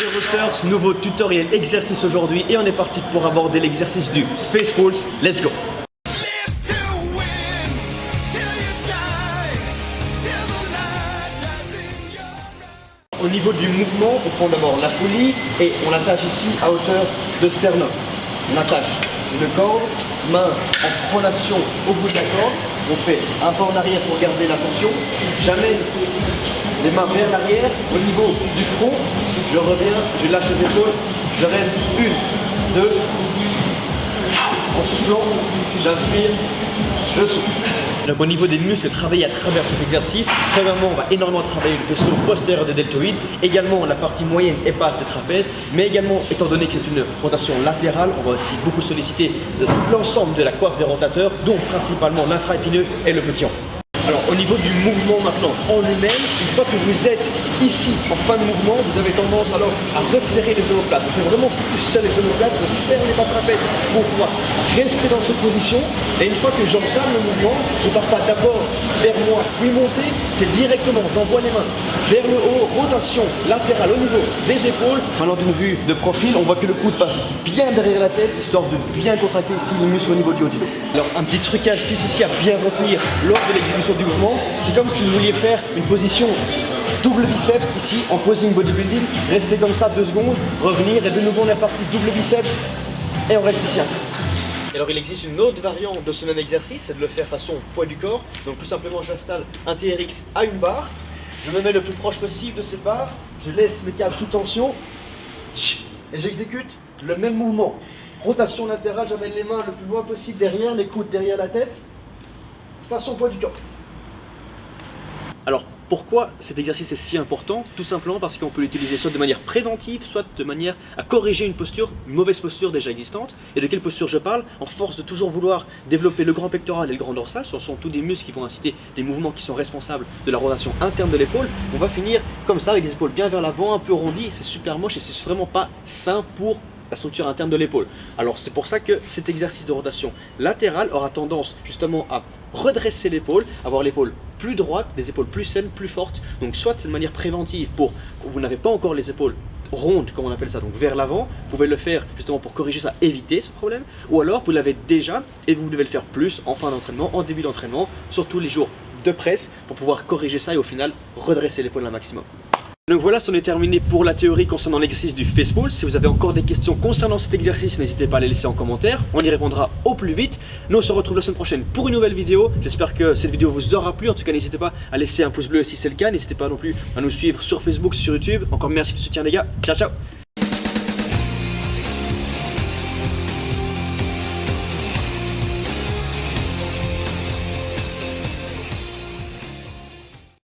Les Roosters, nouveau tutoriel exercice aujourd'hui et on est parti pour aborder l'exercice du face pulse. Let's go! Au niveau du mouvement, on prend d'abord la poulie et on l'attache ici à hauteur de sternum. On attache une corde, main en pronation au bout de la corde. On fait un pas en arrière pour garder la tension. J'amène les mains vers l'arrière au niveau du front. Je reviens, je lâche les épaules. Je reste une, deux. En soufflant, j'inspire, je souffle. Donc au niveau des muscles travaillés à travers cet exercice, premièrement on va énormément travailler le faisceau postérieur des deltoïdes, également la partie moyenne et basse des trapèzes, mais également étant donné que c'est une rotation latérale, on va aussi beaucoup solliciter tout l'ensemble de la coiffe des rotateurs, dont principalement l'infraépineux et le petit rond. Alors au niveau du mouvement maintenant en lui-même, une fois que vous êtes ici en fin de mouvement, vous avez tendance alors à resserrer les omoplates. On fait vraiment focus sur les omoplates, on serre les bas trapèzes pour pouvoir rester dans cette position. Et une fois que j'entame le mouvement, je ne pars pas d'abord vers moi puis monter, c'est directement, j'envoie les mains vers le haut, rotation latérale au niveau des épaules. Maintenant d'une vue de profil, on voit que le coude passe bien derrière la tête, histoire de bien contracter ici les muscles au niveau du haut du dos. Alors un petit truc et astuce ici à bien retenir lors de l'exécution du mouvement, c'est comme si vous vouliez faire une position double biceps ici en posing bodybuilding, restez comme ça 2 secondes, revenir et de nouveau on est parti double biceps et on reste ici à ça. Et alors il existe une autre variante de ce même exercice, c'est de le faire façon poids du corps. Donc tout simplement j'installe un TRX à une barre, je me mets le plus proche possible de cette barre, je laisse les câbles sous tension et j'exécute le même mouvement. Rotation latérale, j'amène les mains le plus loin possible derrière, les coudes derrière la tête, façon poids du corps. Alors pourquoi cet exercice est si important? Tout simplement parce qu'on peut l'utiliser soit de manière préventive, soit de manière à corriger une mauvaise posture déjà existante. Et de quelle posture je parle? En force de toujours vouloir développer le grand pectoral et le grand dorsal, ce sont tous des muscles qui vont inciter des mouvements qui sont responsables de la rotation interne de l'épaule. On va finir comme ça avec les épaules bien vers l'avant, un peu rondies, c'est super moche et c'est vraiment pas sain pour la structure interne de l'épaule. Alors c'est pour ça que cet exercice de rotation latérale aura tendance justement à redresser l'épaule, avoir l'épaule plus droite, des épaules plus saines, plus fortes. Donc soit c'est de manière préventive pour quand vous n'avez pas encore les épaules rondes, comme on appelle ça, donc vers l'avant, vous pouvez le faire justement pour corriger ça, éviter ce problème, ou alors vous l'avez déjà et vous devez le faire plus en fin d'entraînement, en début d'entraînement, surtout les jours de presse pour pouvoir corriger ça et au final redresser l'épaule un maximum. Donc voilà, c'en est terminé pour la théorie concernant l'exercice du face pulse. Si vous avez encore des questions concernant cet exercice, n'hésitez pas à les laisser en commentaire. On y répondra au plus vite. Nous on se retrouve la semaine prochaine pour une nouvelle vidéo. J'espère que cette vidéo vous aura plu. En tout cas, n'hésitez pas à laisser un pouce bleu si c'est le cas. N'hésitez pas non plus à nous suivre sur Facebook, sur YouTube. Encore merci du soutien les gars. Ciao, ciao.